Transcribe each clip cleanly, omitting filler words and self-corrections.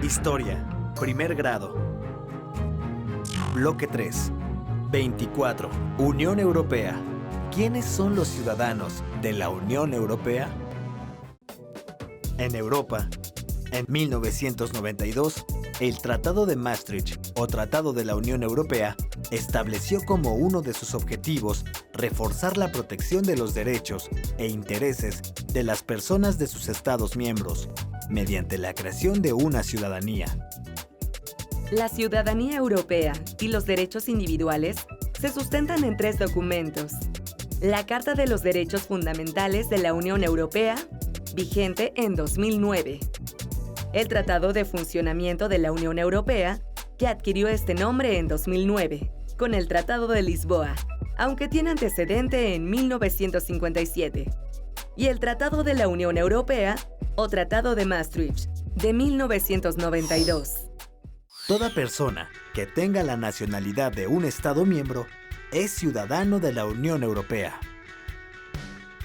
Historia, primer grado. Bloque 3. 24. Unión Europea. ¿Quiénes son los ciudadanos de la Unión Europea? En Europa, en 1992, el Tratado de Maastricht, o Tratado de la Unión Europea, estableció como uno de sus objetivos reforzar la protección de los derechos e intereses de las personas de sus Estados miembros, mediante la creación de una ciudadanía. La ciudadanía europea y los derechos individuales se sustentan en 3 documentos. La Carta de los Derechos Fundamentales de la Unión Europea, vigente en 2009. El Tratado de Funcionamiento de la Unión Europea, que adquirió este nombre en 2009, con el Tratado de Lisboa, aunque tiene antecedente en 1957. Y el Tratado de la Unión Europea, o Tratado de Maastricht, de 1992. Toda persona que tenga la nacionalidad de un Estado miembro es ciudadano de la Unión Europea.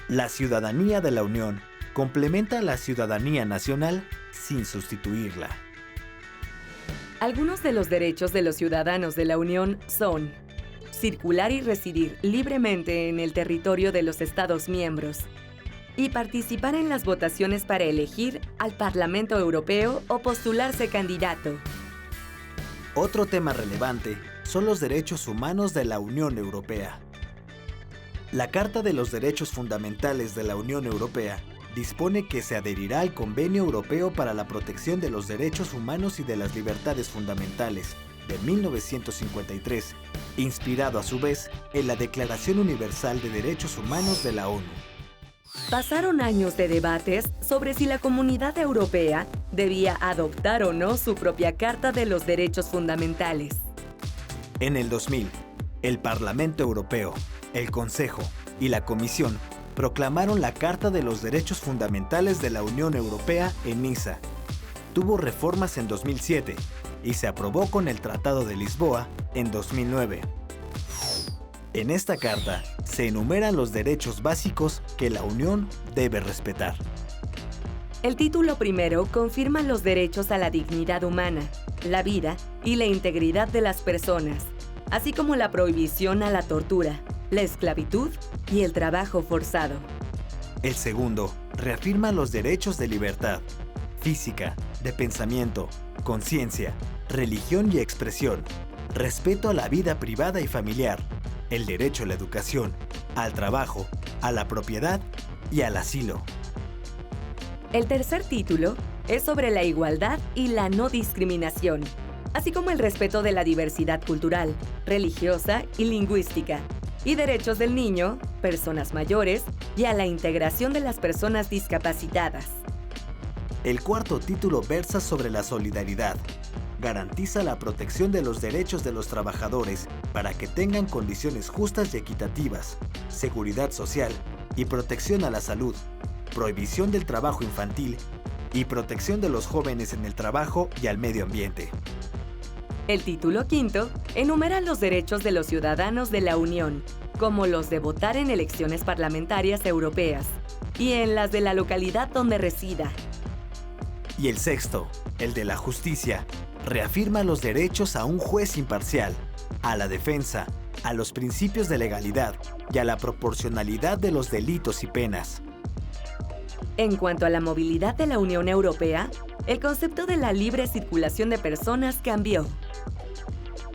La ciudadanía de la Unión complementa la ciudadanía nacional sin sustituirla. Algunos de los derechos de los ciudadanos de la Unión son circular y residir libremente en el territorio de los Estados miembros y participar en las votaciones para elegir al Parlamento Europeo o postularse candidato. Otro tema relevante son los derechos humanos de la Unión Europea. La Carta de los Derechos Fundamentales de la Unión Europea dispone que se adherirá al Convenio Europeo para la Protección de los Derechos Humanos y de las Libertades Fundamentales de 1953, inspirado a su vez en la Declaración Universal de Derechos Humanos de la ONU. Pasaron años de debates sobre si la Comunidad Europea debía adoptar o no su propia Carta de los Derechos Fundamentales. En el 2000, el Parlamento Europeo, el Consejo y la Comisión proclamaron la Carta de los Derechos Fundamentales de la Unión Europea en Niza. Tuvo reformas en 2007 y se aprobó con el Tratado de Lisboa en 2009. En esta carta se enumeran los derechos básicos que la Unión debe respetar. El título primero confirma los derechos a la dignidad humana, la vida y la integridad de las personas, así como la prohibición a la tortura, la esclavitud y el trabajo forzado. El segundo reafirma los derechos de libertad física, de pensamiento, conciencia, religión y expresión, respeto a la vida privada y familiar, el derecho a la educación, al trabajo, a la propiedad y al asilo. El tercer título es sobre la igualdad y la no discriminación, así como el respeto de la diversidad cultural, religiosa y lingüística, y derechos del niño, personas mayores y a la integración de las personas discapacitadas. El cuarto título versa sobre la solidaridad. Garantiza la protección de los derechos de los trabajadores para que tengan condiciones justas y equitativas, seguridad social y protección a la salud, prohibición del trabajo infantil y protección de los jóvenes en el trabajo y al medio ambiente. El título quinto enumera los derechos de los ciudadanos de la Unión, como los de votar en elecciones parlamentarias europeas y en las de la localidad donde resida. Y el sexto, el de la justicia, reafirma los derechos a un juez imparcial, a la defensa, a los principios de legalidad y a la proporcionalidad de los delitos y penas. En cuanto a la movilidad de la Unión Europea, el concepto de la libre circulación de personas cambió.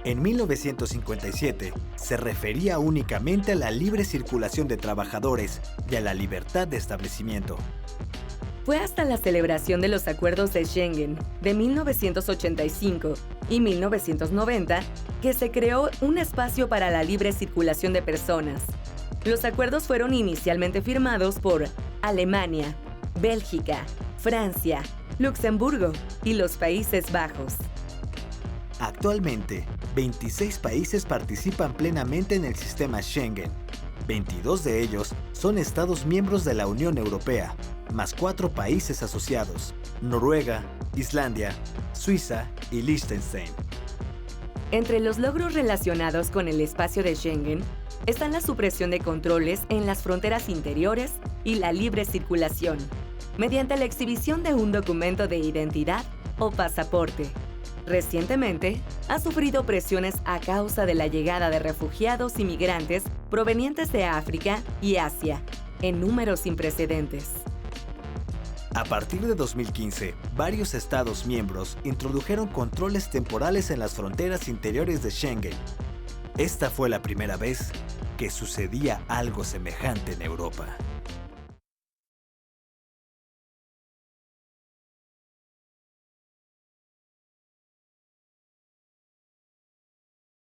En 1957, se refería únicamente a la libre circulación de trabajadores y a la libertad de establecimiento. Fue hasta la celebración de los Acuerdos de Schengen de 1985 y 1990 que se creó un espacio para la libre circulación de personas. Los acuerdos fueron inicialmente firmados por Alemania, Bélgica, Francia, Luxemburgo y los Países Bajos. Actualmente, 26 países participan plenamente en el sistema Schengen. 22 de ellos son Estados miembros de la Unión Europea, más 4 países asociados: Noruega, Islandia, Suiza y Liechtenstein. Entre los logros relacionados con el espacio de Schengen están la supresión de controles en las fronteras interiores y la libre circulación, mediante la exhibición de un documento de identidad o pasaporte. Recientemente, ha sufrido presiones a causa de la llegada de refugiados y migrantes provenientes de África y Asia, en números sin precedentes. A partir de 2015, varios Estados miembros introdujeron controles temporales en las fronteras interiores de Schengen. Esta fue la primera vez que sucedía algo semejante en Europa.